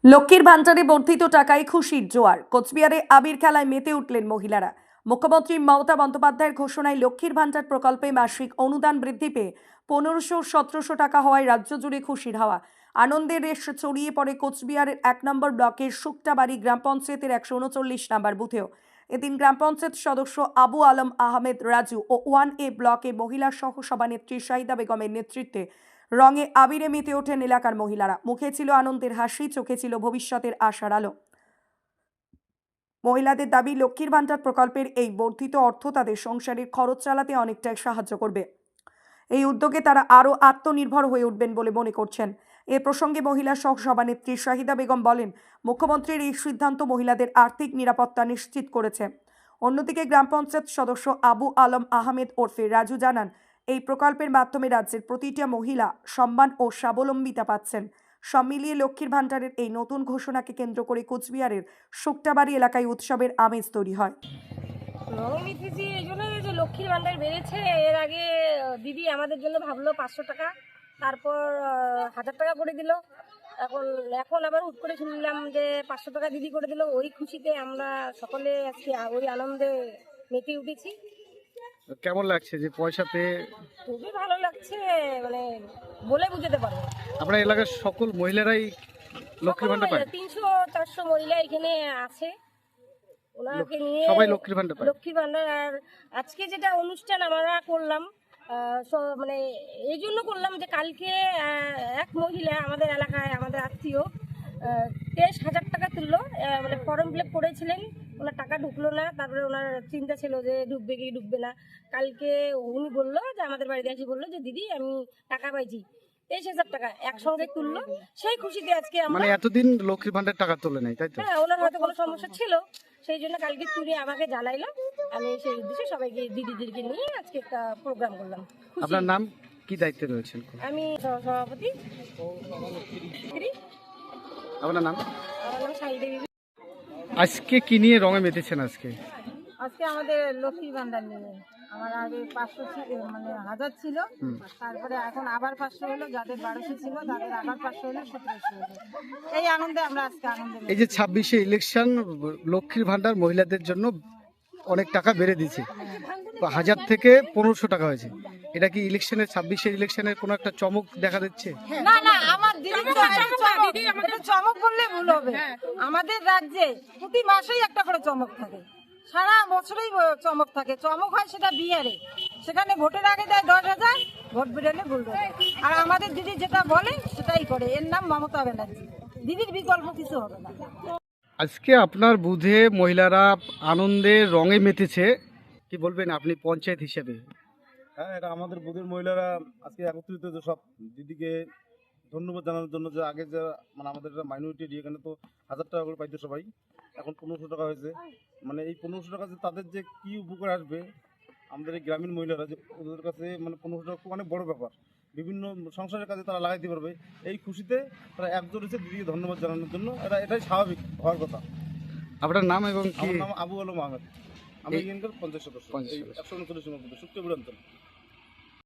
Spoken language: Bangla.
লক্ষ্মীর ভান্ডারে বর্ধিত টাকায় খুশির জোয়ার। কোচবিহারে আবির খেলায় মেতে উঠলেন মহিলারা। মুখ্যমন্ত্রী মমতা বন্দ্যোপাধ্যায়ের ঘোষণায় লক্ষ্মীর ভান্ডার প্রকল্পে মাসিক অনুদান বৃদ্ধি পেয়ে 1500-1700 টাকা হওয়ায় রাজ্য জুড়ে খুশির হাওয়া। আনন্দের রেশ ছড়িয়ে পড়ে কোচবিহারের 1 নম্বর ব্লকের শুক্তাবাড়ি গ্রাম পঞ্চায়েতের 139 নম্বর বুথেও। এদিন গ্রাম পঞ্চায়েত সদস্য আবু আলম আহমেদ রাজু ও 1A ব্লকে মহিলা সহ সভানেত্রী শাহিদা বেগমের নেতৃত্বে রঙে আবিরে মেতে ওঠেন এলাকার মহিলারা। মুখে ছিল আনন্দের হাসি, চোখে ছিল ভবিষ্যতের আশার আলো। মহিলাদের দাবি, লক্ষ্মীর ভান্ডার প্রকল্পের এই বর্ধিত অর্থ তাদের সংসারের খরচ চালাতে অনেকটাই সাহায্য করবে। এই উদ্যোগে তারা আরও আত্মনির্ভর হয়ে উঠবেন বলে মনে করছেন। এ প্রসঙ্গে মহিলা সহ সভানেত্রী শাহিদা বেগম বলেন, মুখ্যমন্ত্রীর এই সিদ্ধান্ত মহিলাদের আর্থিক নিরাপত্তা নিশ্চিত করেছে। অন্যদিকে গ্রাম পঞ্চায়েত সদস্য আবু আলম আহমেদ ওরফে রাজু জানান, এই প্রকল্পের মাধ্যমে রাজ্যের প্রতিটা মহিলা সম্মান ও স্বাবলম্বিতা পাচ্ছেন। সব মিলিয়ে লক্ষ্মীর ভান্ডারের এই নতুন ঘোষণাকে কেন্দ্র করে কোচবিহারের শুক্তাবাড়ি এলাকায় উৎসবের আমেজ তৈরি হয়। রং মিথেছি এই জন্যই যে লক্ষ্মীর ভান্ডার বেড়েছে। এর আগে দিদি আমাদের জন্য ভাবলো 500 টাকা, তারপর 1000 টাকা করে দিল। এখন আবার হুট করে শুনলাম যে 500 টাকা দিদি করে দিল। ওই খুশিতে আমরা সকলে আজকে ওই আনন্দে মেতে উঠেছি। কেমন লাগছে যে পয়সা পেয়ে? খুবই ভালো লাগছে, মানে বলে বুঝাতে পারবো। আপনার এলাকার সকল মহিলারাই লক্ষ্মীর ভান্ডার পায়? 300-400 মহিলা এখানে আছে, ওনাকে নিয়ে সবাই লক্ষ্মীর ভান্ডার পায়। লক্ষ্মীর ভান্ডার। আর আজকে যেটা অনুষ্ঠান আমরা করলাম, মানে এই জন্য করলাম যে কালকে এক মহিলা আমাদের এলাকায়, আমাদের আত্মীয়, 23,000 টাকা তুললো। মানে ফর্ম ফিল আপ করেছিলেন, ওনার টাকা ঢুকলো না। তারপরে ওনার চিন্তা ছিল যে ঢুকবে কি ঢুকবে না। কালকে উনি বললো যে আমাদের বাড়িতে এসে বললো যে দিদি আমি টাকা পাইছি, 23,000 টাকা একসঙ্গে তুললো। সেই খুশিতে আজকে মানে এতদিন লক্ষ্মীর ভান্ডার টাকা তোলে নাই, তাই তো? হ্যাঁ, ওনার হয়তো কোনো সমস্যা ছিল, সেই জন্য কালকে তুলে আমাকে জানাইলো। আমি সেই উদ্দেশ্যে সবাইকে দিদিদেরকে নিয়ে আজকে একটা প্রোগ্রাম করলাম। আপনার নাম কি, দায়িত্বে রয়েছেন? আমি সভাপতি। আপনার নাম? আমার নাম শাহিদা বিবি। আজকে কি নিয়ে রঙে মেতেছেন? আজকে আমাদের লক্ষ্মীর ভান্ডার নিয়ে আমার আগে 500 ছিল, মানে 1000 ছিল, তারপরে এখন আবার 500 হলো। যাদের 1200 ছিল তাদের আবার 500 হলো, 1700 হলো। এই আনন্দে আমরা আজকে আনন্দে এই যে 26-এ ইলেকশন, লক্ষ্মীর ভান্ডার মহিলাদের জন্য অনেক টাকা বেড়ে দিয়েছে, 1000 থেকে 1500 টাকা হয়েছে। এটা কি ইলেকশনের 26-এর ইলেকশনের কোনো একটা চমক দেখা দিচ্ছে? না না, আমার দিদি চমক বললে ভুল হবে। আমাদের রাজ্যে প্রতি মাসেই একটা করে চমক থাকে, সারা বছরই চমক থাকে। চমক হয় সেটা বিহারে, সেখানে ভোটের আগে দেয় 10,000, ভোট বেরোলে বলবে। আর আমাদের দিদি যেটা বলে সেটাই করে। এর নাম মমতা ব্যানার্জি, দিদির বিকল্প কিছু হবে না। আজকে আপনার বুথে মহিলারা আনন্দে রঙে মেতেছে, কি বলবেন আপনি পঞ্চায়েত হিসেবে? হ্যাঁ, এটা আমাদের বুথের মহিলারা আজকে একত্রিত হয়েছে সব দিদিকে ধন্যবাদ জানানোর জন্য। যে আগে যে মানে আমাদের মাইনরিটি এখানে তো 1000 টাকা করে পাইতো সবাই, এখন 1500 টাকা হয়েছে। মানে এই 1500 টাকা যে তাদের যে কী উপকার আসবে আমাদের এই গ্রামীণ মহিলারা, যে ওদের কাছে মানে 1500 টাকা অনেক বড় ব্যাপার, বিভিন্ন সংসারের কাজে তারা লাগাইতে পারবে। এই খুশিতে তারা একজোট হয়েছে দিদিকে ধন্যবাদ জানানোর জন্য। এটাই স্বাভাবিক হওয়ার কথা। আপনার নাম এবং কি? আমার নাম আবু আলম আহমেদ, আমি এখানকার পঞ্চায়েত সদস্য, 139 নম্বর শুক্রবার অঞ্চল।